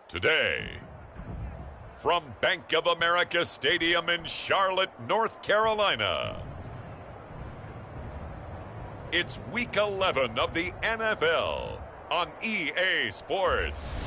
Today, from Bank of America Stadium in Charlotte, North Carolina, it's Week 11 of the NFL on EA Sports.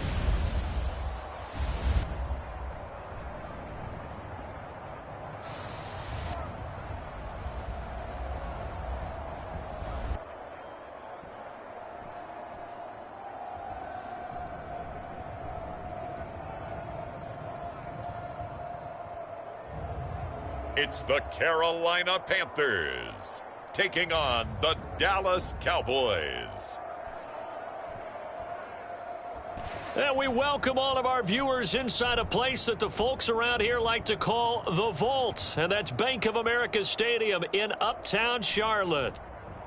It's the Carolina Panthers taking on the Dallas Cowboys. And we welcome all of our viewers inside a place that the folks around here like to call the Vault. And that's Bank of America Stadium in Uptown Charlotte.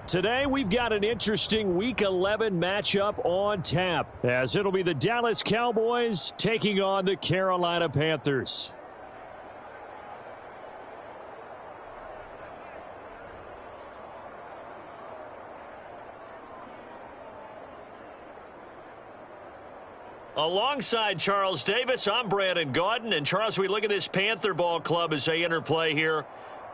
Today we've got an interesting Week 11 matchup on tap, as it'll be the Dallas Cowboys taking on the Carolina Panthers. Alongside Charles Davis, I'm Brandon Gaudin. And Charles, we look at this Panther ball club as they interplay here.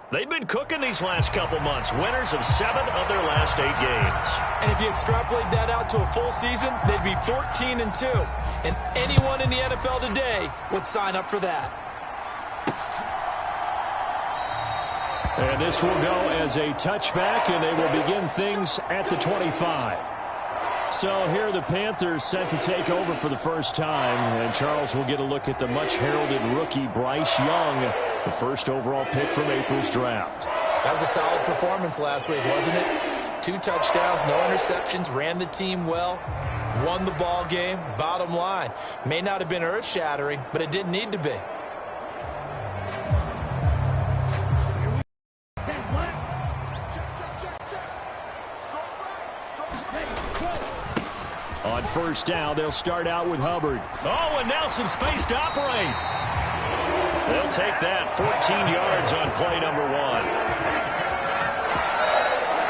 They've been cooking these last couple months. Winners of 7 of their last 8 games. And if you extrapolate that out to a full season, they'd be 14-2. And anyone in the NFL today would sign up for that. And this will go as a touchback, and they will begin things at the 25. So here the Panthers set to take over for the first time. And Charles will get a look at the much-heralded rookie Bryce Young, the first overall pick from April's draft. That was a solid performance last week, wasn't it? 2 touchdowns, no interceptions, ran the team well, won the ball game. Bottom line, may not have been earth-shattering, but it didn't need to be. On first down, they'll start out with Hubbard. Oh, and now some space to operate. They'll take that 14 yards on play number 1.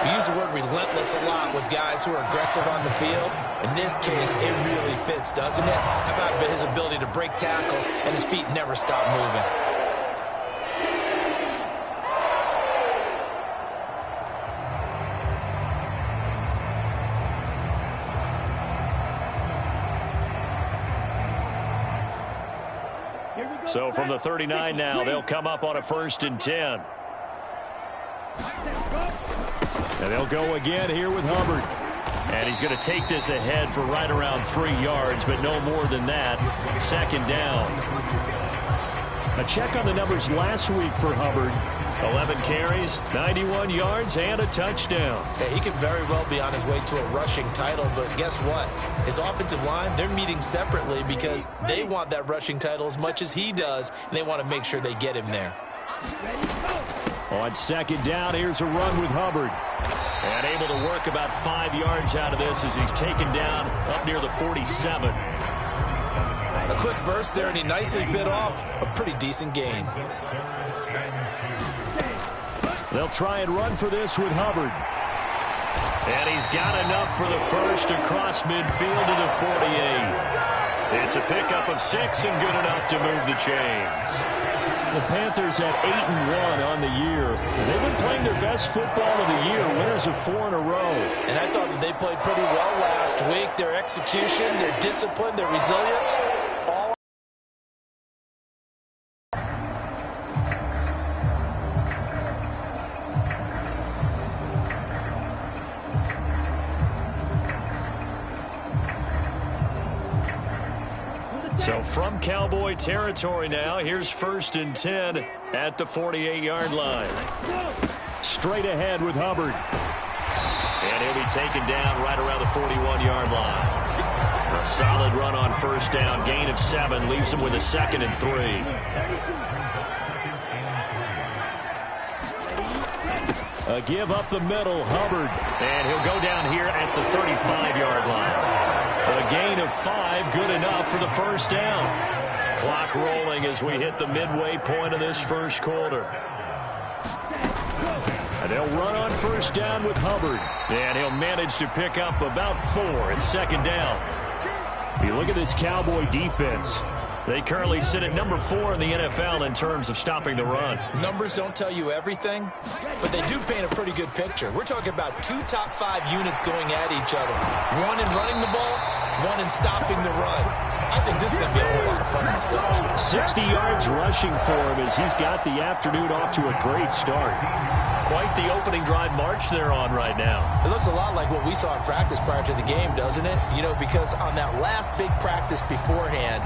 We use the word relentless a lot with guys who are aggressive on the field. In this case, it really fits, doesn't it? How about his ability to break tackles and his feet never stop moving? So from the 39 now, they'll come up on a 1st and 10. And they'll go again here with Hubbard. And he's going to take this ahead for right around 3 yards, but no more than that. 2nd down. A check on the numbers last week for Hubbard. 11 carries, 91 yards, and a touchdown. Yeah, he could very well be on his way to a rushing title, but guess what? His offensive line, they're meeting separately because they want that rushing title as much as he does, and they want to make sure they get him there. On 2nd down, here's a run with Hubbard. And able to work about 5 yards out of this as he's taken down up near the 47. A quick burst there, and he nicely bit off a pretty decent gain. They'll try and run for this with Hubbard. And he's got enough for the first across midfield to the 48. It's a pickup of 6 and good enough to move the chains. The Panthers at 8-1 on the year. They've been playing their best football of the year, winners of 4 in a row. And I thought that they played pretty well last week. Their execution, their discipline, their resilience, all. So from Cowboy territory now, here's 1st and 10 at the 48-yard line. Straight ahead with Hubbard. And he'll be taken down right around the 41-yard line. A solid run on 1st down, gain of 7, leaves him with a 2nd and 3. A give up the middle, Hubbard. And he'll go down here at the 35-yard line. A gain of 5, good enough for the 1st down. Clock rolling as we hit the midway point of this 1st quarter. And they'll run on 1st down with Hubbard. And he'll manage to pick up about 4 at 2nd down. You look at this Cowboy defense. They currently sit at number 4 in the NFL in terms of stopping the run. Numbers don't tell you everything, but they do paint a pretty good picture. We're talking about 2 top 5 units going at each other. One in running the ball, one in stopping the run. I think this is going to be a whole lot of fun myself. 60 yards rushing for him as he's got the afternoon off to a great start. Quite the opening drive march they're on right now. It looks a lot like what we saw in practice prior to the game, doesn't it? You know, because on that last big practice beforehand,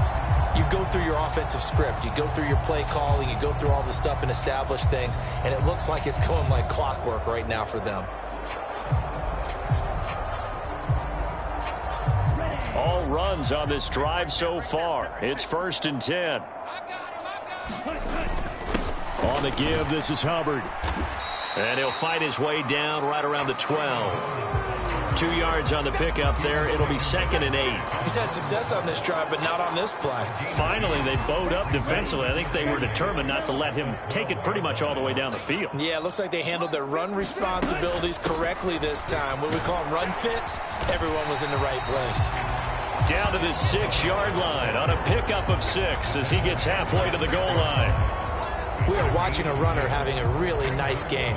you go through your offensive script, you go through your play calling, you go through all the stuff and establish things, and it looks like it's going like clockwork right now for them. All runs on this drive so far. It's 1st and 10. On the give, this is Hubbard. And he'll fight his way down right around the 12. 2 yards on the pickup there. It'll be 2nd and 8. He's had success on this drive, but not on this play. Finally, they bowed up defensively. I think they were determined not to let him take it pretty much all the way down the field. Yeah, it looks like they handled their run responsibilities correctly this time. What we call them run fits, everyone was in the right place. Down to the 6-yard line on a pickup of 6 as he gets halfway to the goal line. We are watching a runner having a really nice game.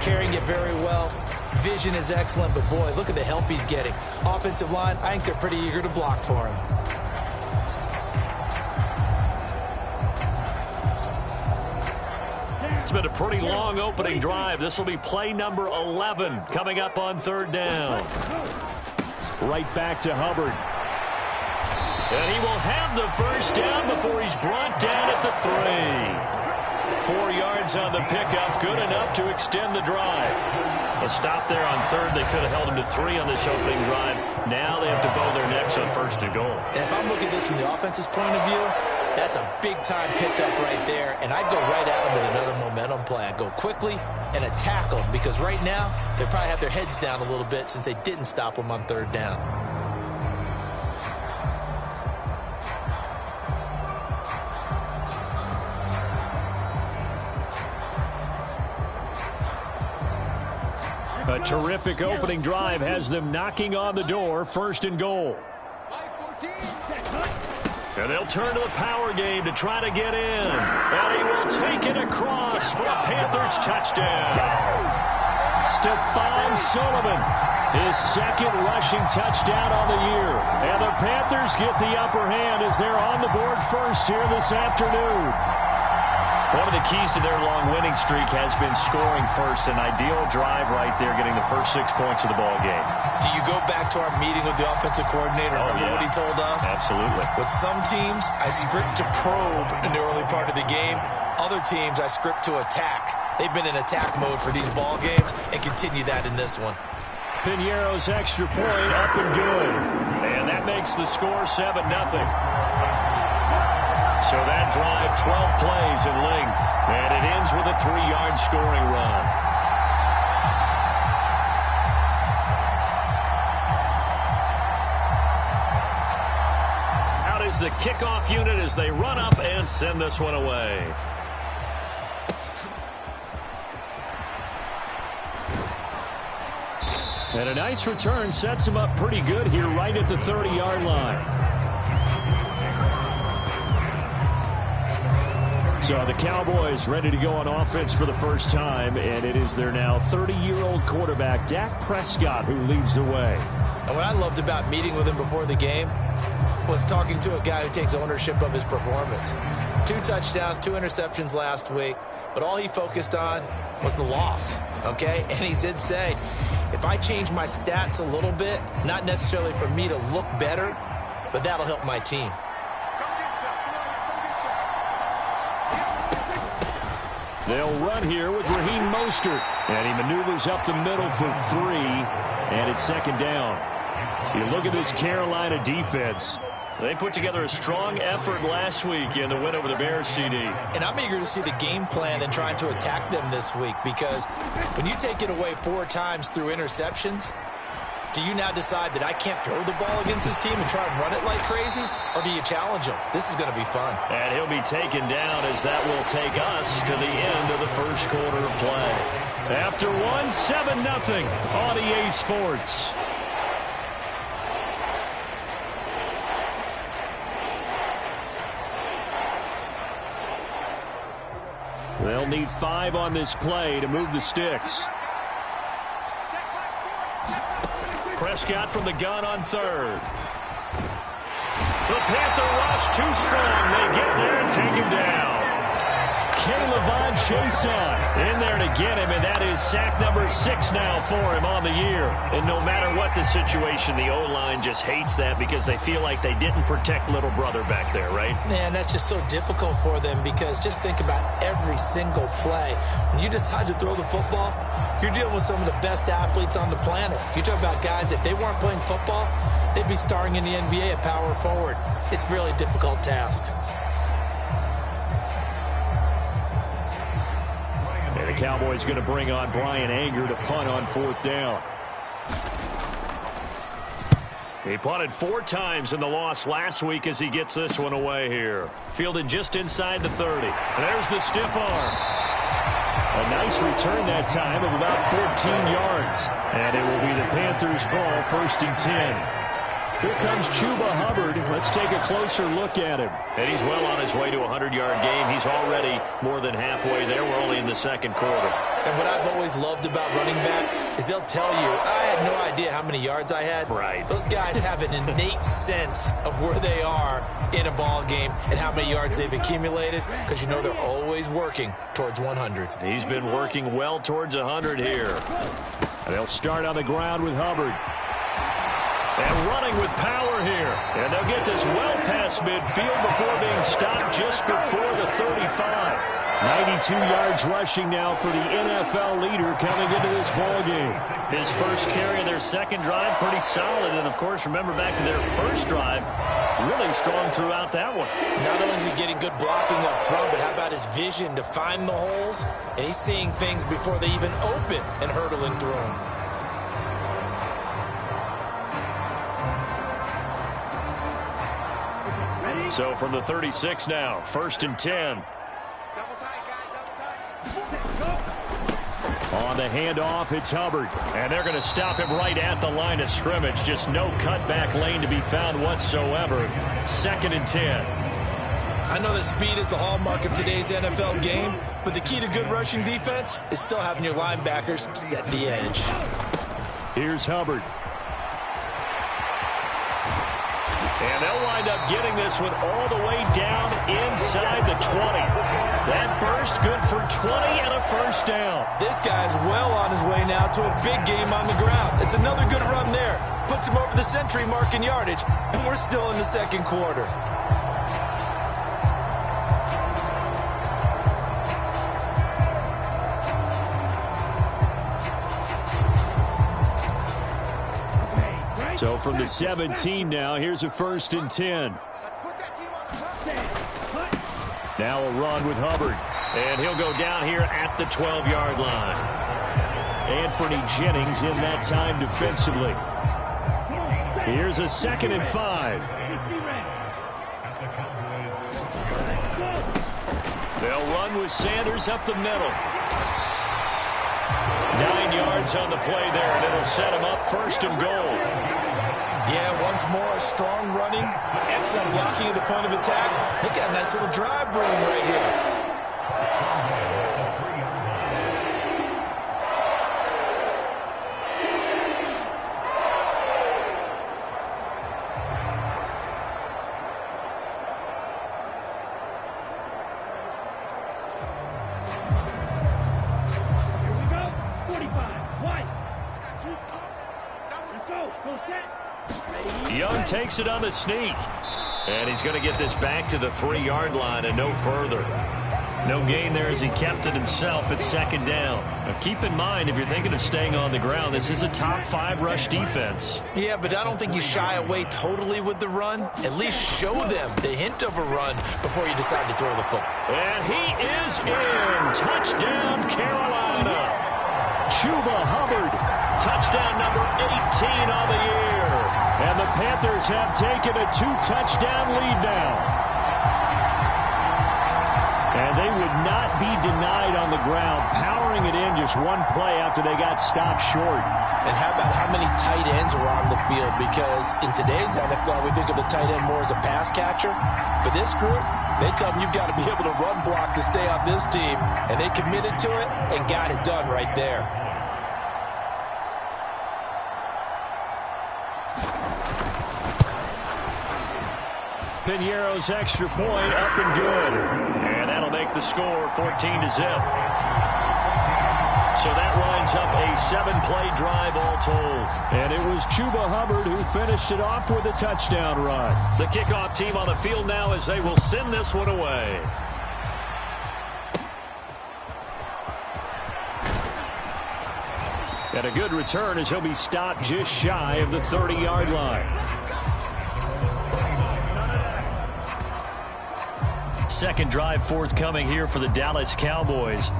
Carrying it very well. Vision is excellent, but boy, look at the help he's getting. Offensive line, I think they're pretty eager to block for him. It's been a pretty long opening drive. This will be play number 11 coming up on 3rd down. Right back to Hubbard. And he will have the 1st down before he's brought down at the 3. 4 yards on the pickup, good enough to extend the drive. A stop there on 3rd. They could have held him to 3 on this opening drive. Now they have to bow their necks on 1st and goal. And if I'm looking at this from the offense's point of view, that's a big-time pickup right there. And I'd go right at him with another momentum play. I'd go quickly and attack them because right now they probably have their heads down a little bit since they didn't stop them on 3rd down. A terrific opening drive has them knocking on the door. 1st and goal. And they'll turn to the power game to try to get in. And he will take it across for a Panthers touchdown. Stephon Sullivan, his 2nd rushing touchdown on the year. And the Panthers get the upper hand as they're on the board first here this afternoon. One of the keys to their long winning streak has been scoring first. An ideal drive right there, getting the first 6 points of the ball game. Do you go back to our meeting with the offensive coordinator? Remember what he told us? Absolutely. With some teams, I script to probe in the early part of the game. Other teams, I script to attack. They've been in attack mode for these ball games and continue that in this one. Piñeiro's extra point up and good. And that makes the score 7-0. So that drive, 12 plays in length, and it ends with a 3-yard scoring run. Out is the kickoff unit as they run up and send this one away. And a nice return sets him up pretty good here right at the 30-yard line. So the Cowboys ready to go on offense for the first time, and it is their now 30-year-old quarterback, Dak Prescott, who leads the way. And what I loved about meeting with him before the game was talking to a guy who takes ownership of his performance. 2 touchdowns, 2 interceptions last week, but all he focused on was the loss, okay? And he did say, if I change my stats a little bit, not necessarily for me to look better, but that'll help my team. They'll run here with Raheem Mostert. And he maneuvers up the middle for 3. And it's 2nd down. You look at this Carolina defense. They put together a strong effort last week in the win over the Bears, CD. And I'm eager to see the game plan and trying to attack them this week because when you take it away 4 times through interceptions, do you now decide that I can't throw the ball against this team and try and run it like crazy? Or do you challenge them? This is going to be fun. And he'll be taken down as that will take us to the end of the first quarter of play. After 7-0 on EA Sports. need 5 on this play to move the sticks. Prescott from the gun on 3rd. The Panther rush too strong. They get there and take him down. Kayvon Chaisson in there to get him, and that is sack number 6 now for him on the year. And no matter what the situation, the O-line just hates that because they feel like they didn't protect little brother back there, right? Man, that's just so difficult for them because just think about every single play. When you decide to throw the football, you're dealing with some of the best athletes on the planet. You talk about guys, if they weren't playing football, they'd be starring in the NBA at power forward. It's a really difficult task. And the Cowboys going to bring on Brian Anger to punt on 4th down. He punted 4 times in the loss last week as he gets this one away here. Fielded just inside the 30. And there's the stiff arm. A nice return that time of about 14 yards. And it will be the Panthers' ball, 1st and 10. Here comes Chuba Hubbard. Let's take a closer look at him. And he's well on his way to a 100-yard game. He's already more than halfway there. We're only in the 2nd quarter. And what I've always loved about running backs is they'll tell you, I had no idea how many yards I had. Right. Those guys have an innate sense of where they are in a ball game and how many yards they've accumulated because you know they're always working towards 100. He's been working well towards 100 here. And they'll start on the ground with Hubbard. And running with power here. And they'll get this well past midfield before being stopped just before the 35. 92 yards rushing now for the NFL leader coming into this ball game. His first carry of their 2nd drive, pretty solid. And, of course, remember back to their first drive, really strong throughout that one. Not only is he getting good blocking up front, but how about his vision to find the holes? And he's seeing things before they even open and hurdling through them. So from the 36 now, 1st and 10. On the handoff, it's Hubbard. And they're going to stop him right at the line of scrimmage. Just no cutback lane to be found whatsoever. 2nd and 10. I know that speed is the hallmark of today's NFL game, but the key to good rushing defense is still having your linebackers set the edge. Here's Hubbard. And they'll wind up getting this one all the way down inside the 20. That burst good for 20 and a 1st down. This guy's well on his way now to a big game on the ground. It's another good run there. Puts him over the century mark in yardage, and we're still in the 2nd quarter. So from the 17 now, here's a 1st and 10. Now a run with Hubbard. And he'll go down here at the 12-yard line. Anthony Jennings in that time defensively. Here's a 2nd and 5. They'll run with Sanders up the middle. 9 yards on the play there, and it'll set him up 1st and goal. Yeah, once more, strong running, excellent blocking at the point of attack. They got a nice little drive brewing right here. Young takes it on the sneak. And he's going to get this back to the 3-yard line and no further. No gain there as he kept it himself at 2nd down. Now keep in mind, if you're thinking of staying on the ground, this is a top 5 rush defense. Yeah, but I don't think you shy away totally with the run. At least show them the hint of a run before you decide to throw the football. And he is in. Touchdown, Carolina. Chuba Hubbard. Touchdown number 18 on the year. And the Panthers have taken a 2-touchdown lead now. And they would not be denied on the ground, powering it in just one play after they got stopped short. And how about how many tight ends were on the field? Because in today's NFL, we think of the tight end more as a pass catcher. But this group, They tell them you've got to be able to run block to stay on this team, and they committed to it and got it done right there. Piñeiro's extra point up and good. And that'll make the score 14-0. So that winds up a 7-play drive all told. And it was Chuba Hubbard who finished it off with a touchdown run. The kickoff team on the field now as they will send this one away. And a good return as he'll be stopped just shy of the 30-yard line. Second drive forthcoming here for the Dallas Cowboys.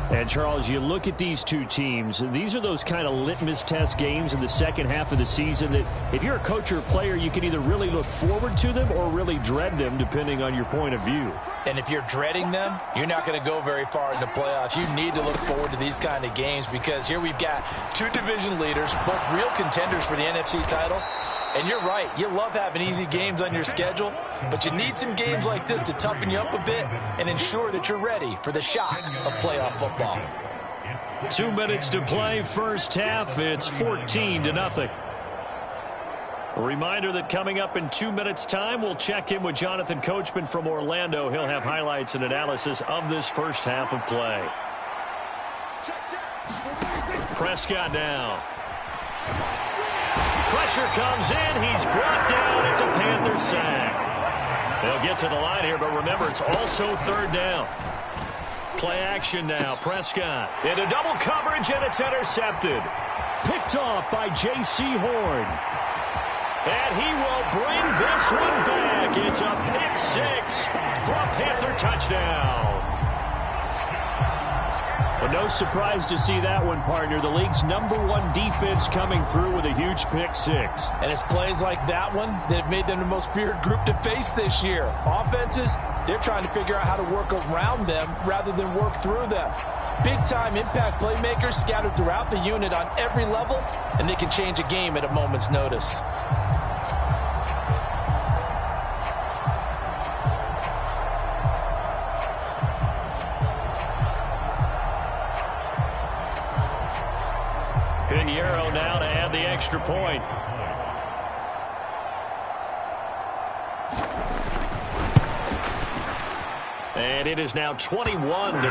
And, Charles, you look at these two teams, and these are those kind of litmus test games in the second half of the season that if you're a coach or a player, you can either really look forward to them or really dread them, depending on your point of view. And if you're dreading them, you're not going to go very far in the playoffs. You need to look forward to these kind of games because here we've got two division leaders, both real contenders for the NFC title. And you're right, you love having easy games on your schedule, but you need some games like this to toughen you up a bit and ensure that you're ready for the shock of playoff football. 2 minutes to play, first half. It's 14-0. A reminder that coming up in 2 minutes' time, we'll check in with Jonathan Coachman from Orlando. He'll have highlights and analysis of this first half of play. Prescott now. Pressure comes in. He's brought down. It's a Panther sack. They'll get to the line here, but remember, it's also third down. Play action now. Prescott into double coverage, and it's intercepted. Picked off by J.C. Horn. And he will bring this one back. It's a pick six for a Panther touchdown. Well, no surprise to see that one, partner. The league's #1 defense coming through with a huge pick six. And it's plays like that one that have made them the most feared group to face this year. Offenses, they're trying to figure out how to work around them rather than work through them. Big-time impact playmakers scattered throughout the unit on every level, and they can change a game at a moment's notice. Piñeiro now to add the extra point. And it is now 21-0.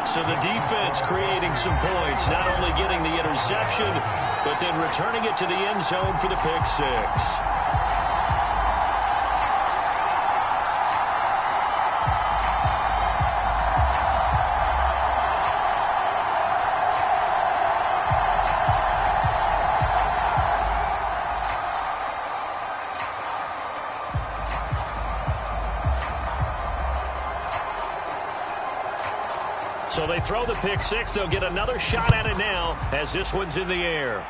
So the defense creating some points, not only getting the interception, but then returning it to the end zone for the pick six. So they throw the pick six. They'll get another shot at it now as this one's in the air.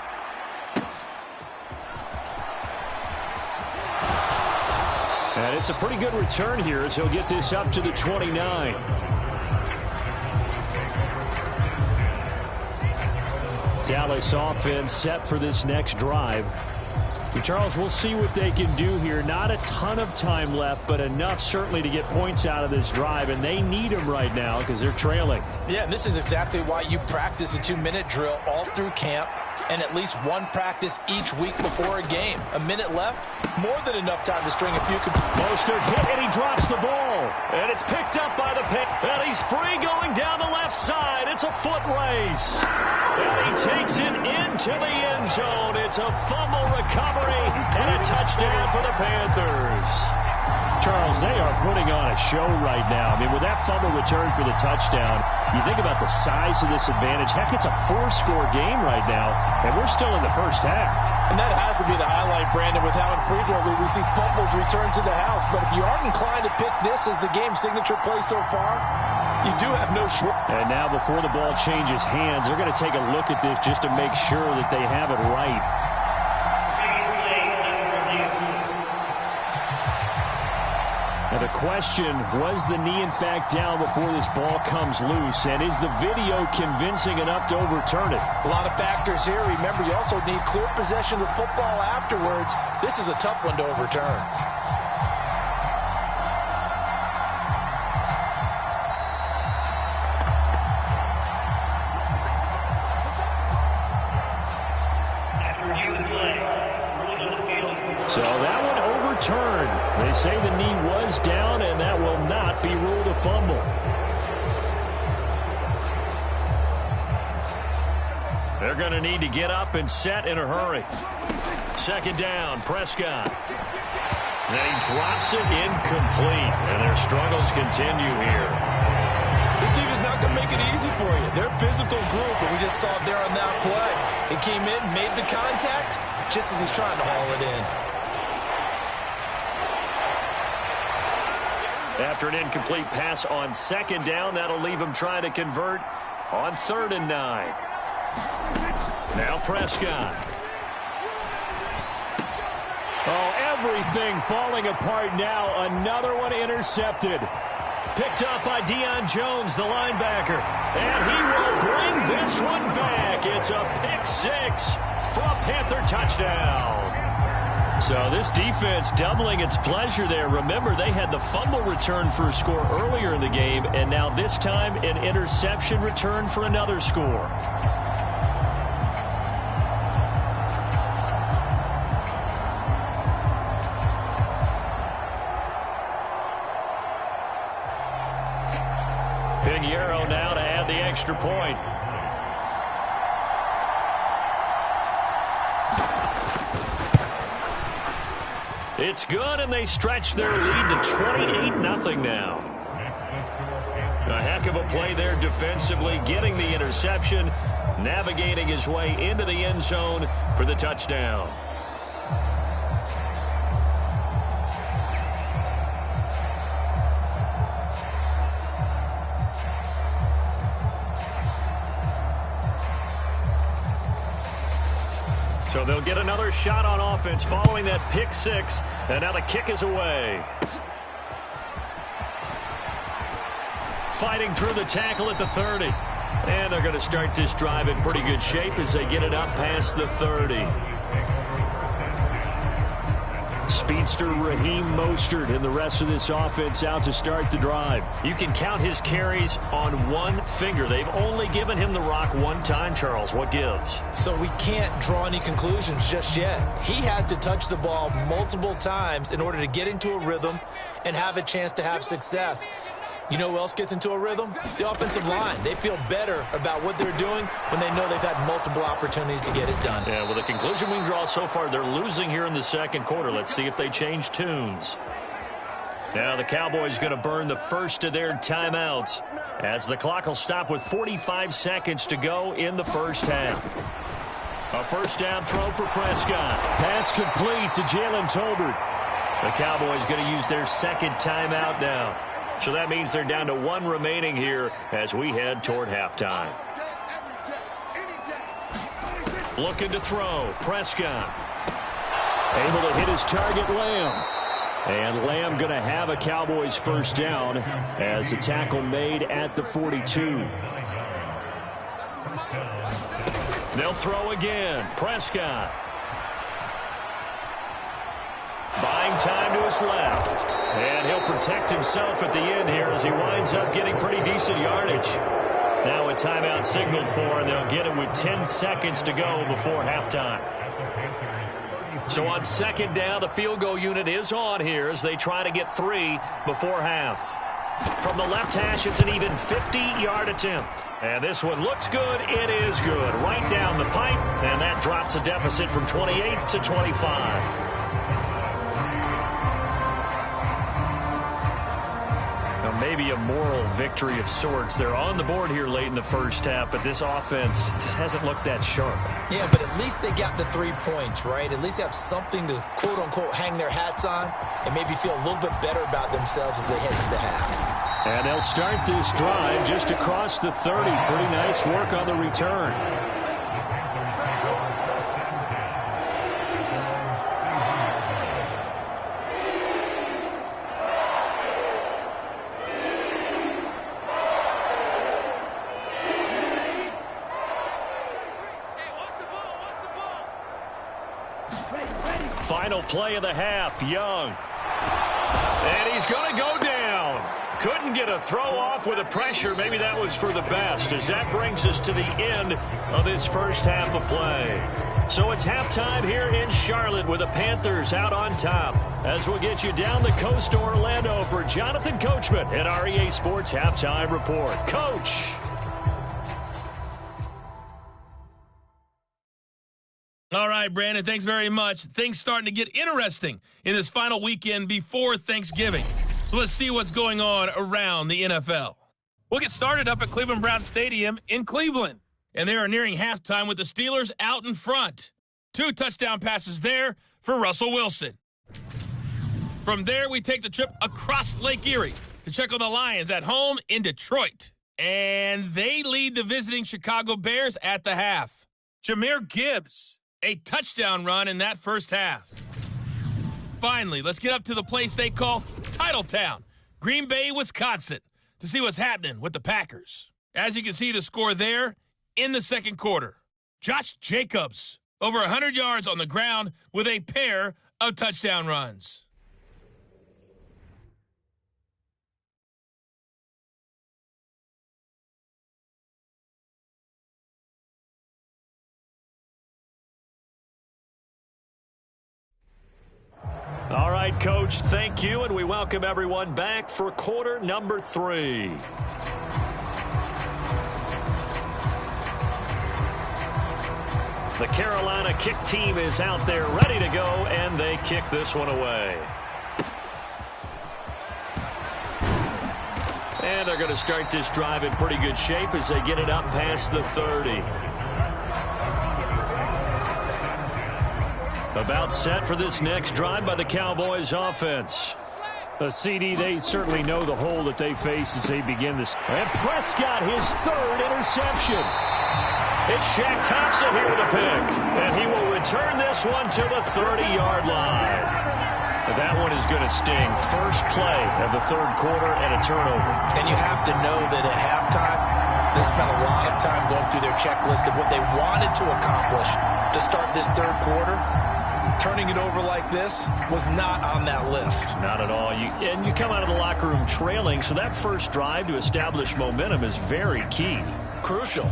And it's a pretty good return here as he'll get this up to the 29. Dallas offense set for this next drive. Charles, we'll see what they can do here. Not a ton of time left, but enough certainly to get points out of this drive, and they need them right now because they're trailing. Yeah, and this is exactly why you practice a 2-minute drill all through camp and at least one practice each week before a game. A minute left, more than enough time to string a few. Mostert hit, and he drops the ball. And it's picked up by the pick. And he's free going down the left side. It's a foot race. And he takes it into the end zone. It's a fumble recovery and a touchdown for the Panthers. Charles, they are putting on a show right now. I mean, with that fumble return for the touchdown, you think about the size of this advantage. Heck, it's a 4-score game right now, and we're still in the first half. And that has to be the highlight, Brandon, with how infrequently we see fumbles return to the house. But if you aren't inclined to pick this as the game signature play so far, you do have no short. And now before the ball changes hands, they're going to take a look at this just to make sure that they have it right. Now the question, was the knee in fact down before this ball comes loose? And is the video convincing enough to overturn it? A lot of factors here. Remember, you also need clear possession of the football afterwards. This is a tough one to overturn. They say the knee was down, and that will not be ruled a fumble. They're going to need to get up and set in a hurry. Second down, Prescott. Then he drops it incomplete, and their struggles continue here. This team is not going to make it easy for you. They're a physical group, and we just saw it there on that play. He came in, made the contact, just as he's trying to haul it in. After an incomplete pass on second down, that'll leave him trying to convert on 3rd and 9. Now Prescott. Oh, everything falling apart now. Another one intercepted. Picked up by Deion Jones, the linebacker. And he will bring this one back. It's a pick 6 for a Panther touchdown. So this defense doubling its pleasure there. Remember, they had the fumble return for a score earlier in the game, and now this time an interception return for another score. Pinheiro now to add the extra point. It's good, and they stretch their lead to 28-0 now. A heck of a play there defensively, getting the interception, navigating his way into the end zone for the touchdown. So they'll get another shot on offense following that pick 6, and now the kick is away. Fighting through the tackle at the 30. And they're going to start this drive in pretty good shape as they get it up past the 30. Speedster Raheem Mostert and the rest of this offense out to start the drive. You can count his carries on one finger. They've only given him the rock one time, Charles. What gives? So we can't draw any conclusions just yet. He has to touch the ball multiple times in order to get into a rhythm and have a chance to have success. You know who else gets into a rhythm? The offensive line. They feel better about what they're doing when they know they've had multiple opportunities to get it done. Yeah, well, the conclusion we can draw so far, they're losing here in the second quarter. Let's see if they change tunes. Now the Cowboys going to burn the first of their timeouts as the clock will stop with 45 seconds to go in the first half. A first down throw for Prescott. Pass complete to Jalen Tolbert. The Cowboys going to use their second timeout now. So that means they're down to 1 remaining here as we head toward halftime. Looking to throw. Prescott. Able to hit his target, Lamb. And Lamb going to have a Cowboys first down as the tackle made at the 42. They'll throw again. Prescott. Buying time to his left. And he'll protect himself at the end here as he winds up getting pretty decent yardage. Now a timeout signaled for, and they'll get it with 10 seconds to go before halftime. So on second down, the field goal unit is on here as they try to get 3 before half. From the left hash, it's an even 50-yard attempt. And this one looks good. It is good. Right down the pipe, and that drops a deficit from 28 to 25. Maybe a moral victory of sorts. They're on the board here late in the first half, but this offense just hasn't looked that sharp. Yeah, but at least they got the 3 points, right? At least they have something to, quote-unquote, hang their hats on and maybe feel a little bit better about themselves as they head to the half. And they'll start this drive just across the 30. Pretty nice work on the return. Final play of the half, Young. And he's going to go down. Couldn't get a throw off with the pressure. Maybe that was for the best, as that brings us to the end of this first half of play. So it's halftime here in Charlotte with the Panthers out on top. As we'll get you down the coast to Orlando for Jonathan Coachman at our EA Sports Halftime Report. Coach. All right, Brandon, thanks very much. Things starting to get interesting in this final weekend before Thanksgiving. So let's see what's going on around the NFL. We'll get started up at Cleveland Browns Stadium in Cleveland. And they are nearing halftime with the Steelers out in front. 2 touchdown passes there for Russell Wilson. From there, we take the trip across Lake Erie to check on the Lions at home in Detroit. And they lead the visiting Chicago Bears at the half. Jahmyr Gibbs, a touchdown run in that first half. Finally, let's get up to the place they call Titletown, Green Bay, Wisconsin, to see what's happening with the Packers. As you can see the score there in the second quarter. Josh Jacobs, over 100 yards on the ground with a pair of touchdown runs. All right, Coach, thank you, and we welcome everyone back for quarter number 3. The Carolina kick team is out there ready to go, and they kick this one away. And they're going to start this drive in pretty good shape as they get it up past the 30. About set for this next drive by the Cowboys offense. A CD, they certainly know the hole that they face as they begin this. And Prescott, his 3rd interception. It's Shaq Thompson here with a pick. And he will return this one to the 30-yard line. That one is going to sting. First play of the third quarter and a turnover. And you have to know that at halftime, they spent a lot of time going through their checklist of what they wanted to accomplish to start this third quarter. Turning it over like this was not on that list. Not at all. And you come out of the locker room trailing, so that first drive to establish momentum is very key. Crucial.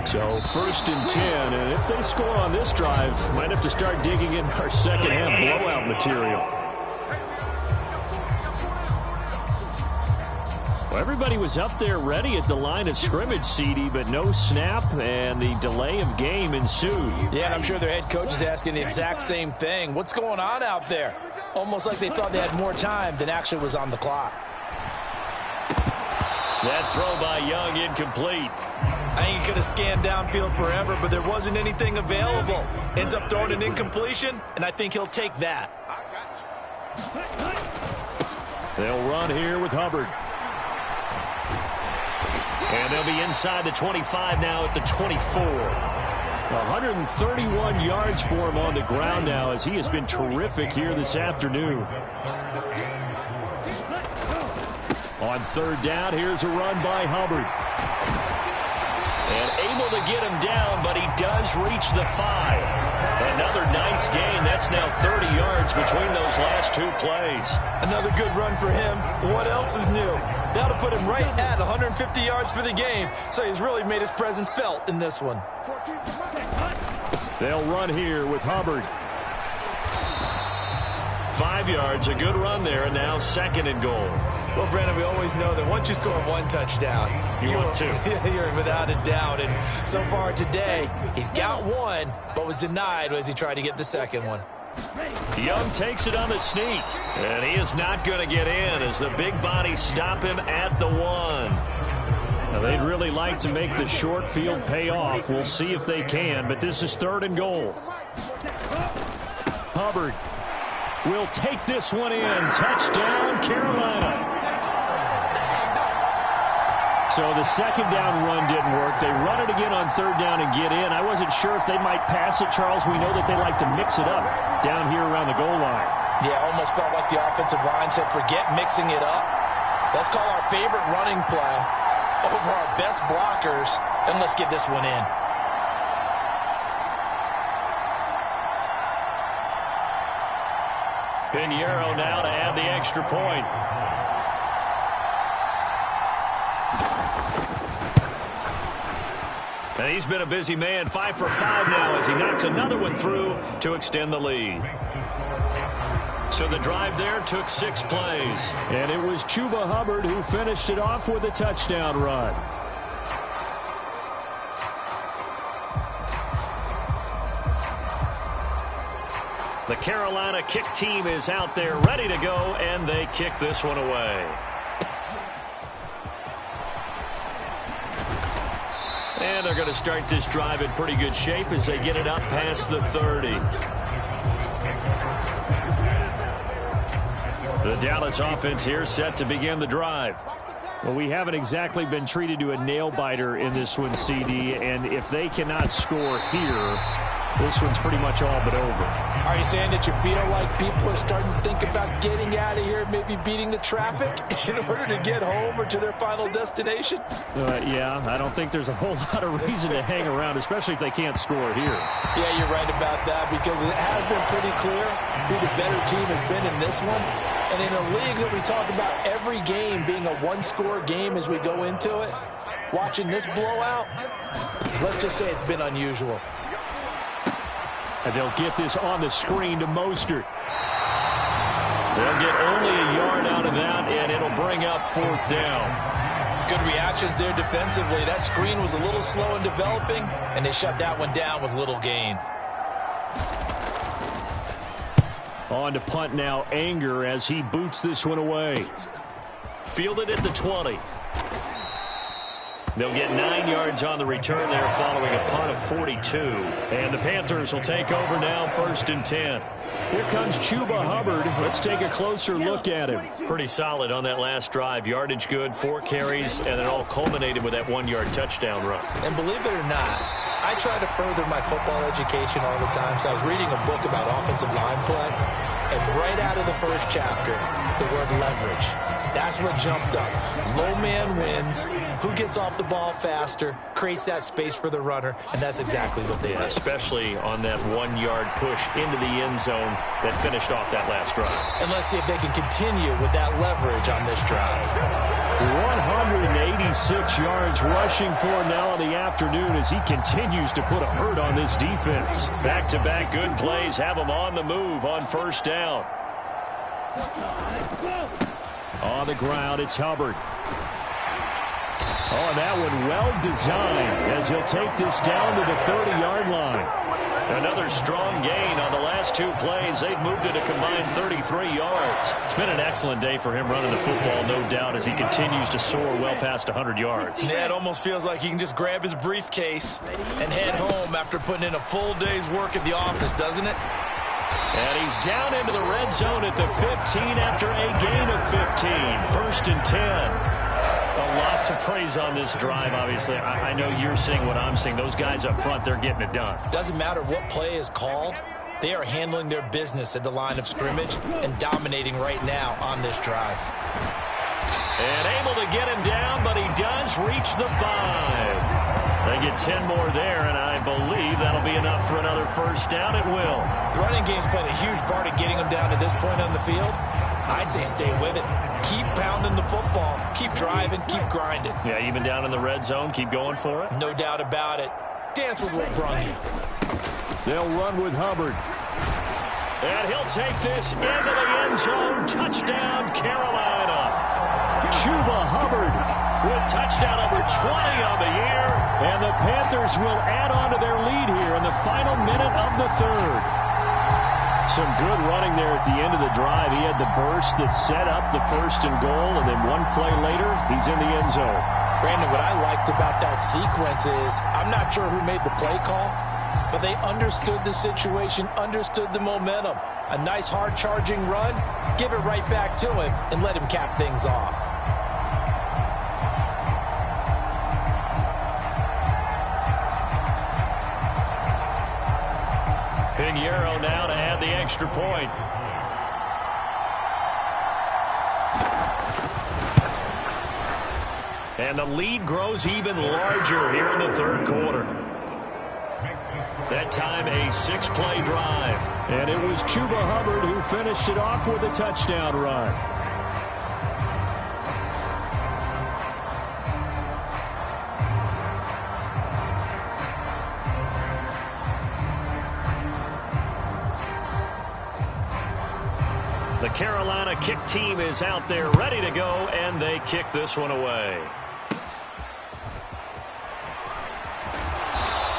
So 1st and 10, and if they score on this drive, might have to start digging in our second half blowout material. Well, everybody was up there ready at the line of scrimmage, CD, but no snap, and the delay of game ensued. Yeah, and I'm sure their head coach is asking the exact same thing. What's going on out there? Almost like they thought they had more time than actually was on the clock. That throw by Young incomplete. I think he could have scanned downfield forever, but there wasn't anything available. Ends up throwing an incompletion, and I think he'll take that. They'll run here with Hubbard. And they'll be inside the 25 now at the 24. 131 yards for him on the ground now as he has been terrific here this afternoon. On 3rd down, here's a run by Hubbard. And able to get him down, but he does reach the 5. Another nice gain. That's now 30 yards between those last 2 plays. Another good run for him. What else is new? That'll put him right at 150 yards for the game, so he's really made his presence felt in this one. They'll run here with Hubbard. 5 yards, a good run there, and now 2nd and goal. Well, Brandon, we always know that once you score 1 touchdown, you want 2. You're without a doubt. And so far today, he's got 1, but was denied as he tried to get the 2nd one. Young takes it on the sneak, and he is not going to get in as the big bodies stop him at the 1. Now, they'd really like to make the short field pay off. We'll see if they can, but this is 3rd and goal. Hubbard will take this one in. Touchdown, Carolina. So the 2nd down run didn't work. They run it again on 3rd down and get in. I wasn't sure if they might pass it, Charles. We know that they like to mix it up down here around the goal line. Yeah, almost felt like the offensive line said, forget mixing it up. Let's call our favorite running play over our best blockers, and let's get this one in. Pinheiro now to add the extra point. And he's been a busy man, 5 for 5 now as he knocks another one through to extend the lead. So the drive there took 6 plays. And it was Chuba Hubbard who finished it off with a touchdown run. The Carolina kick team is out there ready to go, and they kick this one away. And they're going to start this drive in pretty good shape as they get it up past the 30. The Dallas offense here set to begin the drive. Well, we haven't exactly been treated to a nail-biter in this one, CD, and if they cannot score here, this one's pretty much all but over. Are you saying that you feel like people are starting to think about getting out of here, maybe beating the traffic in order to get home or to their final destination? Yeah, I don't think there's a whole lot of reason to hang around, especially if they can't score here. Yeah, you're right about that because it has been pretty clear who the better team has been in this one. And in a league that we talk about every game being a one-score game as we go into it, watching this blowout, let's just say it's been unusual. And they'll get this on the screen to Mostert. They'll get only a yard out of that, and it'll bring up 4th down. Good reactions there defensively. That screen was a little slow in developing, and they shut that one down with little gain. On to punt now, Anger as he boots this one away. Fielded at the 20. They'll get 9 yards on the return there following a punt of 42. And the Panthers will take over now, 1st and 10. Here comes Chuba Hubbard. Let's take a closer look at him. Pretty solid on that last drive. Yardage good, 4 carries, and it all culminated with that 1-yard touchdown run. And believe it or not, I try to further my football education all the time. So I was reading a book about offensive line play, and right out of the first chapter, the word leverage. That's what jumped up. Low man wins. Who gets off the ball faster, creates that space for the runner, and that's exactly what they did. Especially on that 1-yard push into the end zone that finished off that last drive. And let's see if they can continue with that leverage on this drive. 186 yards rushing for him now in the afternoon as he continues to put a hurt on this defense. Back-to-back good plays have him on the move on 1st down. On the ground, it's Hubbard. Oh, that one well designed as he'll take this down to the 30-yard line. Another strong gain on the last 2 plays. They've moved it a combined 33 yards. It's been an excellent day for him running the football, no doubt, as he continues to soar well past 100 yards. Yeah, it almost feels like he can just grab his briefcase and head home after putting in a full day's work at the office, doesn't it? And he's down into the red zone at the 15 after a gain of 15. 1st and 10. A lot to praise on this drive, obviously. I know you're seeing what I'm seeing. Those guys up front, they're getting it done. Doesn't matter what play is called. They are handling their business at the line of scrimmage and dominating right now on this drive. And able to get him down, but he does reach the 5. They get 10 more there, and I believe that'll be enough for another 1st down. It will. The running game's played a huge part in getting them down to this point on the field. I say stay with it. Keep pounding the football. Keep driving. Keep grinding. Yeah, even down in the red zone, keep going for it. No doubt about it. Dance with what brung you. They'll run with Hubbard. And he'll take this into the end zone. Touchdown, Carolina. Chuba Hubbard with touchdown number 20 on the year. And the Panthers will add on to their lead here in the final minute of the 3rd. Some good running there at the end of the drive. He had the burst that set up the 1st and goal, and then 1 play later, he's in the end zone. Brandon, what I liked about that sequence is I'm not sure who made the play call, but they understood the situation, understood the momentum. A nice hard-charging run, give it right back to him, and let him cap things off. Pinheiro now to add the extra point. And the lead grows even larger here in the third quarter. That time a 6-play drive. And it was Chuba Hubbard who finished it off with a touchdown run. The Carolina kick team is out there ready to go, and they kick this one away.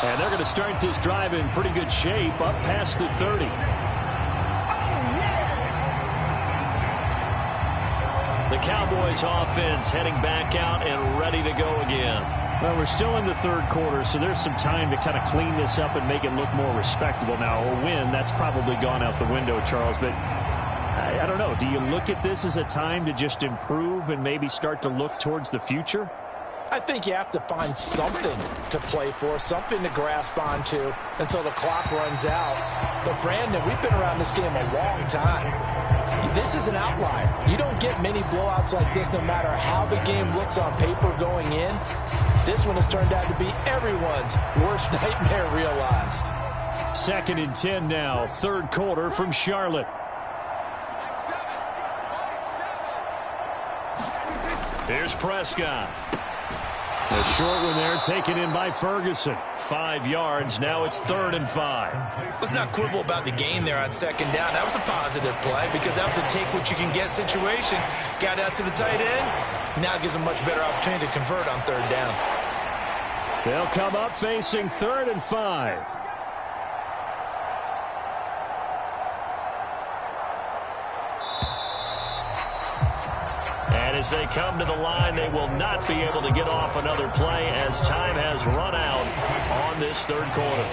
And they're going to start this drive in pretty good shape, up past the 30. The Cowboys offense heading back out and ready to go again. Well, we're still in the third quarter, so there's some time to kind of clean this up and make it look more respectable. Now, a win, that's probably gone out the window, Charles, but I don't know. Do you look at this as a time to just improve and maybe start to look towards the future? I think you have to find something to play for, something to grasp onto until the clock runs out. But, Brandon, we've been around this game a long time. This is an outlier. You don't get many blowouts like this no matter how the game looks on paper going in. This one has turned out to be everyone's worst nightmare realized. 2nd and 10 now, third quarter from Charlotte. Here's Prescott. A short one there, taken in by Ferguson. 5 yards. Now it's 3rd and 5. Let's not quibble about the gain there on 2nd down. That was a positive play because that was a take-what-you-can-get situation. Got out to the tight end. Now gives a much better opportunity to convert on 3rd down. They'll come up facing 3rd and 5. And as they come to the line, they will not be able to get off another play as time has run out on this third quarter.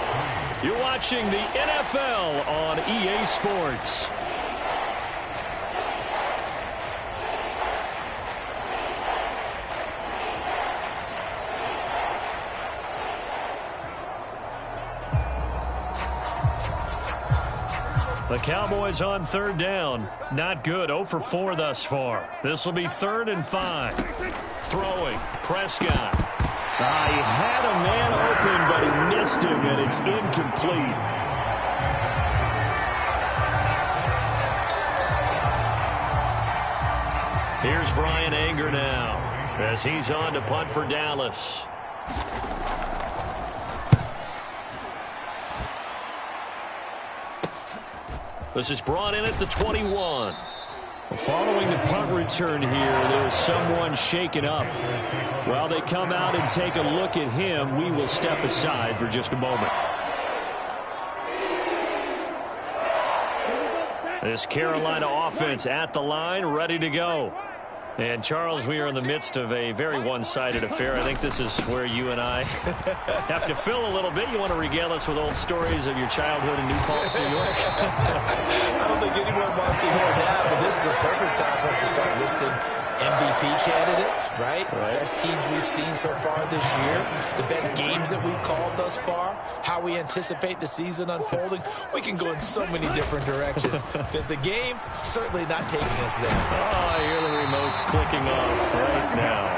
You're watching the NFL on EA Sports. The Cowboys on 3rd down. Not good. 0 for 4 thus far. This will be 3rd and 5. Throwing. Prescott. He had a man open, but he missed him, and it's incomplete. Here's Brian Anger now as he's on to punt for Dallas. This is brought in at the 21. Following the punt return here, there's someone shaken up. While they come out and take a look at him, we will step aside for just a moment. This Carolina offense at the line, ready to go. And, Charles, we are in the midst of a very one-sided affair. I think this is where you and I have to fill a little bit. You want to regale us with old stories of your childhood in New Paltz, New York? I don't think anyone wants to hear that, but this is a perfect time for us to start listing MVP candidates, right? Best teams we've seen so far this year, the best games that we've called thus far, how we anticipate the season unfolding. We can go in so many different directions because the game certainly not taking us there. Oh, I hear the remotes clicking off right now.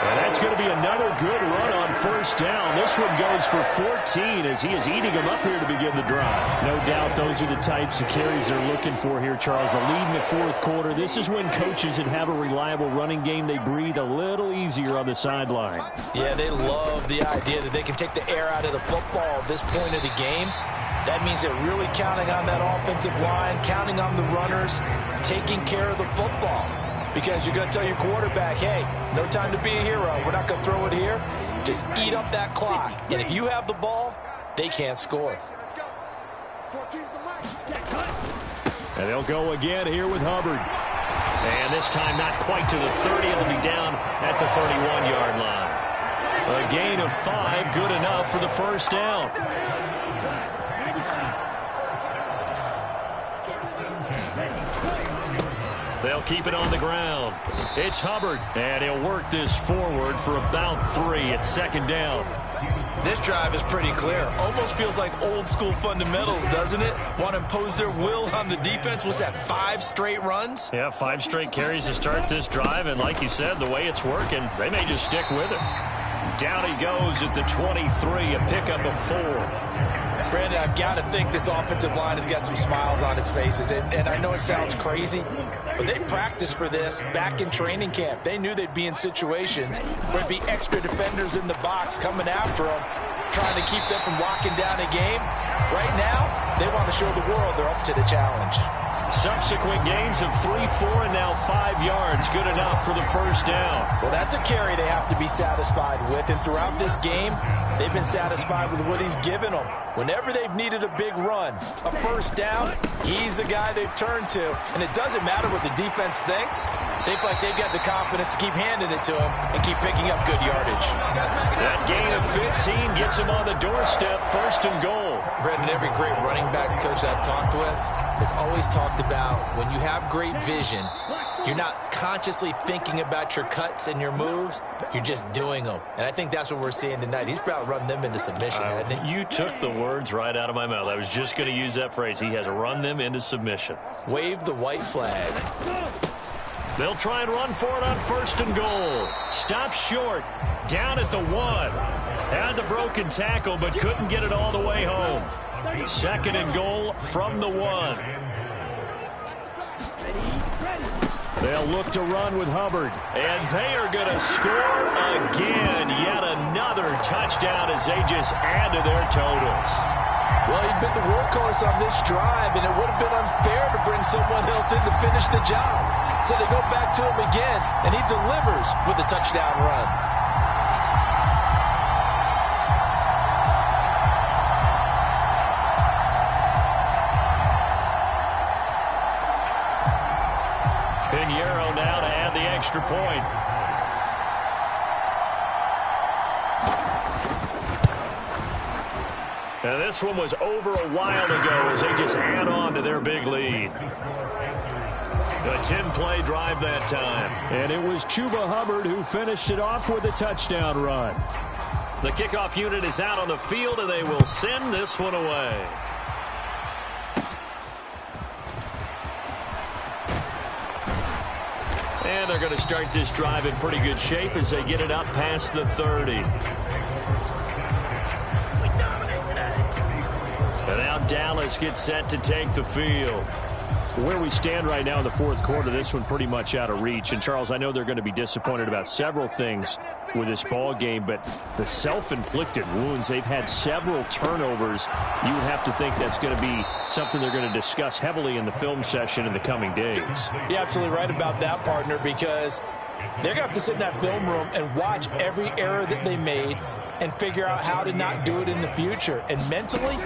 And that's going to be another good run on 1st down. This one goes for 14 as he is eating them up here to begin the drive. No doubt those are the types of carries they're looking for here, Charles. The lead in the 4th quarter. This is when coaches that have a reliable running game, they breathe a little easier on the sideline. Yeah, they love the idea that they can take the air out of the football at this point of the game. That means they're really counting on that offensive line, counting on the runners, taking care of the football. Because you're going to tell your quarterback, hey, no time to be a hero. We're not going to throw it here. Just eat up that clock. And if you have the ball, they can't score. And they'll go again here with Hubbard. And this time not quite to the 30. It'll be down at the 31-yard line. A gain of 5, good enough for the 1st down. They'll keep it on the ground. It's Hubbard, and he'll work this forward for about 3 at 2nd down. This drive is pretty clear. Almost feels like old school fundamentals, doesn't it? Want to impose their will on the defense. Was that 5 straight runs? Yeah, 5 straight carries to start this drive, and like you said, the way it's working, they may just stick with it. Down he goes at the 23, a pickup of 4. Brandon, I've got to think this offensive line has got some smiles on its faces. And I know it sounds crazy, but they practiced for this back in training camp. They knew they'd be in situations where there'd be extra defenders in the box coming after them, trying to keep them from locking down a game. Right now, they want to show the world they're up to the challenge. Subsequent gains of 3, 4, and now 5 yards. Good enough for the first down. Well, that's a carry they have to be satisfied with. And throughout this game, they've been satisfied with what he's given them. Whenever they've needed a big run, a first down, he's the guy they've turned to. And it doesn't matter what the defense thinks. They feel like they've got the confidence to keep handing it to him and keep picking up good yardage. That gain of 15 gets him on the doorstep, 1st and goal. Brendan, every great running backs coach I've talked with has always talked about when you have great vision, you're not consciously thinking about your cuts and your moves. You're just doing them. And I think that's what we're seeing tonight. He's about to run them into submission, hasn't he? You took the words right out of my mouth. I was just going to use that phrase. He has run them into submission. Wave the white flag. They'll try and run for it on 1st and goal. Stops short. Down at the 1. Had the broken tackle, but couldn't get it all the way home. 2nd and goal from the 1. They'll look to run with Hubbard. And they are going to score again. Yet another touchdown as they just add to their totals. Well, he'd been the workhorse on this drive, and it would have been unfair to bring someone else in to finish the job. So they go back to him again, and he delivers with a touchdown run. Pinheiro now to add the extra point. And this one was over a while ago as they just add on to their big lead. A 10-play drive that time. And it was Chuba Hubbard who finished it off with a touchdown run. The kickoff unit is out on the field, and they will send this one away. And they're going to start this drive in pretty good shape as they get it up past the 30. And now Dallas gets set to take the field. Where we stand right now in the 4th quarter, this one pretty much out of reach. And, Charles, I know they're going to be disappointed about several things with this ball game, but the self-inflicted wounds, they've had several turnovers. You would have to think that's going to be something they're going to discuss heavily in the film session in the coming days. You're absolutely right about that, partner, because they're going to have to sit in that film room and watch every error that they made and figure out how to not do it in the future. And mentally,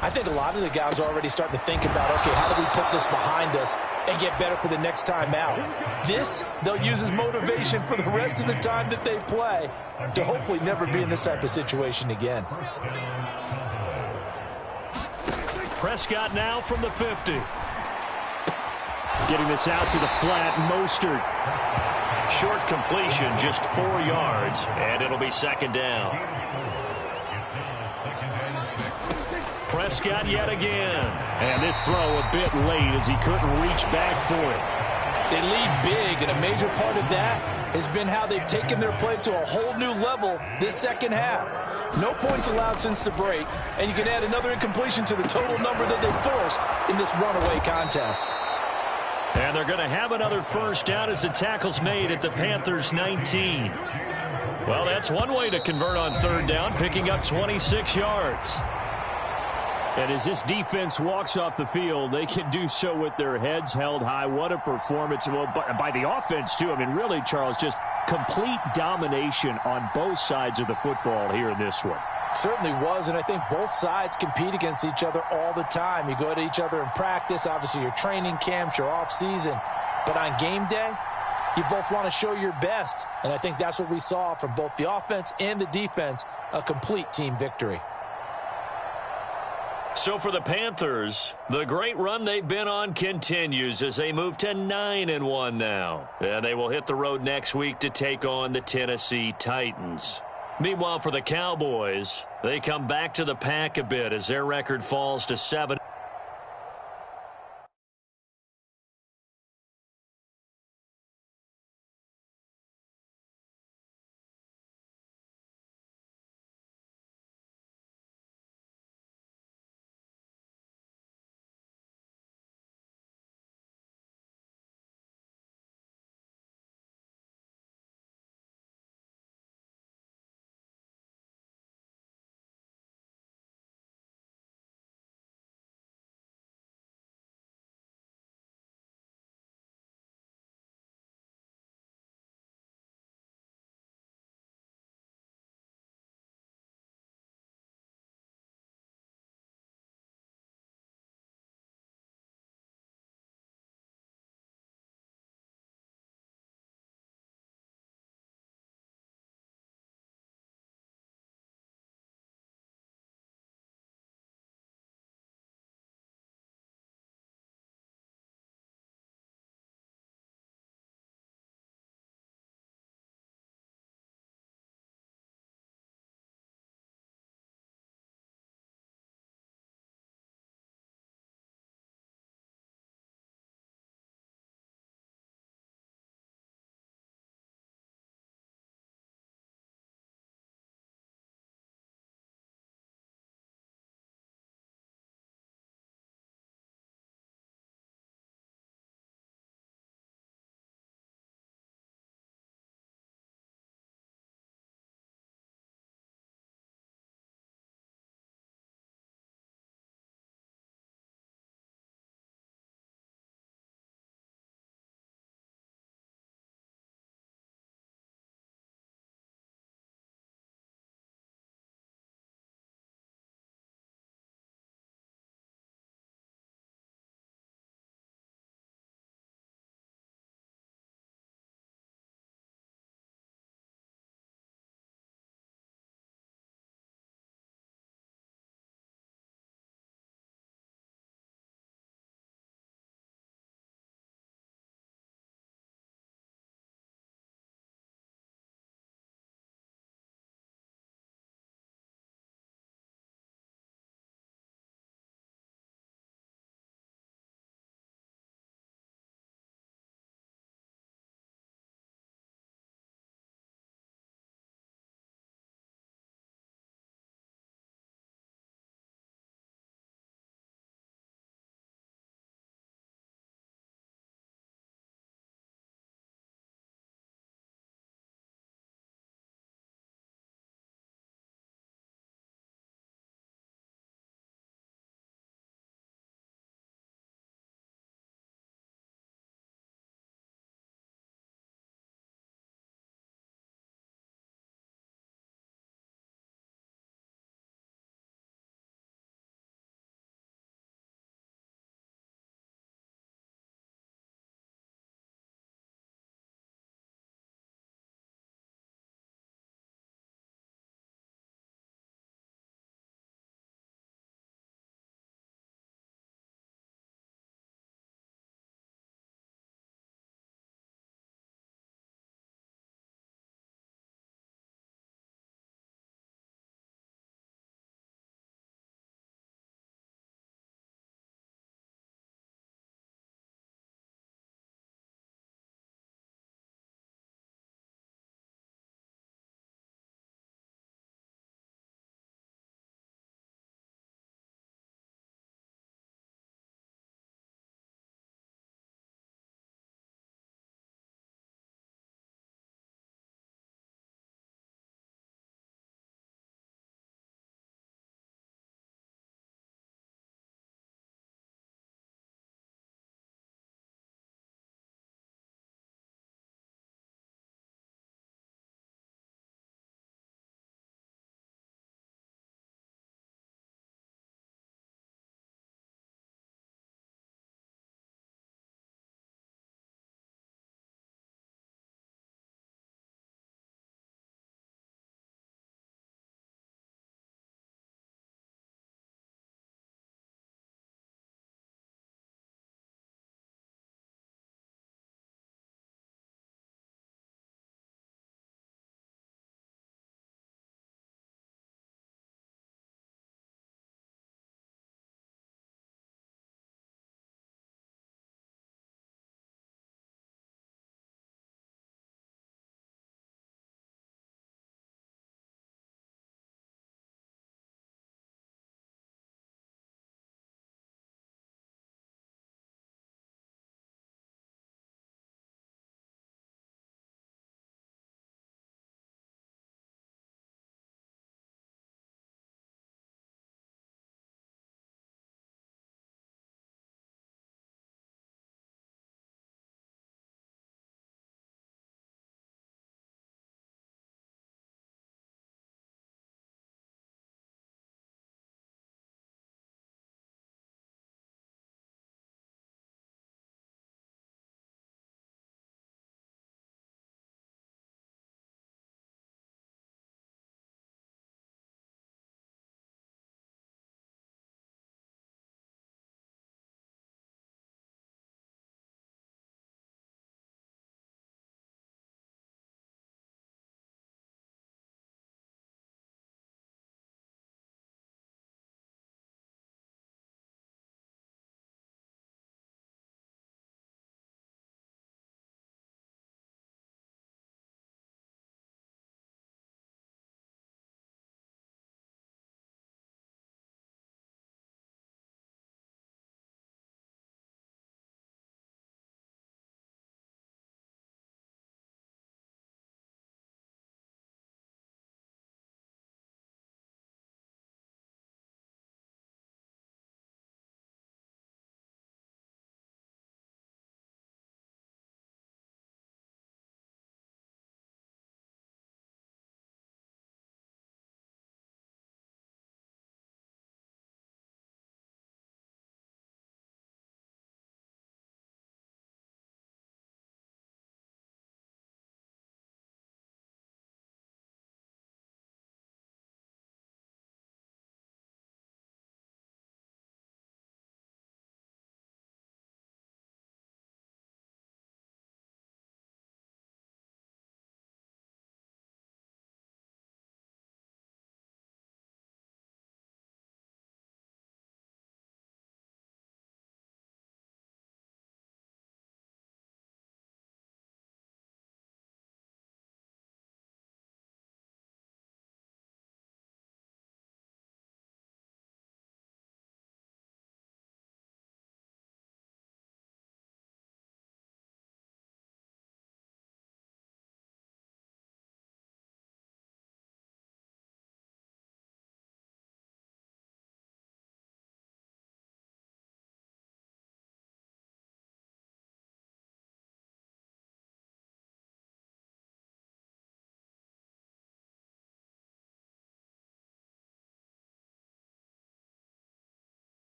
I think a lot of the guys are already starting to think about, okay, how do we put this behind us and get better for the next time out? This, they'll use as motivation for the rest of the time that they play to hopefully never be in this type of situation again. Prescott now from the 50. Getting this out to the flat, Mostert. Short completion, just 4 yards, and it'll be 2nd down. Prescott yet again. And this throw a bit late as he couldn't reach back for it. They lead big, and a major part of that has been how they've taken their play to a whole new level this second half. No points allowed since the break, and you can add another incompletion to the total number that they forced in this runaway contest. And they're going to have another first down as the tackle's made at the Panthers' 19. Well, that's one way to convert on 3rd down, picking up 26 yards. And as this defense walks off the field, they can do so with their heads held high. What a performance. Well, by the offense, too. I mean, really, Charles, just complete domination on both sides of the football here in this one. Certainly was, and I think both sides compete against each other all the time. You go to each other in practice, obviously your training camps, your off-season. But on game day, you both want to show your best. And I think that's what we saw from both the offense and the defense, a complete team victory. So for the Panthers, the great run they've been on continues as they move to 9-1 now. And they will hit the road next week to take on the Tennessee Titans. Meanwhile, for the Cowboys, they come back to the pack a bit as their record falls to 7.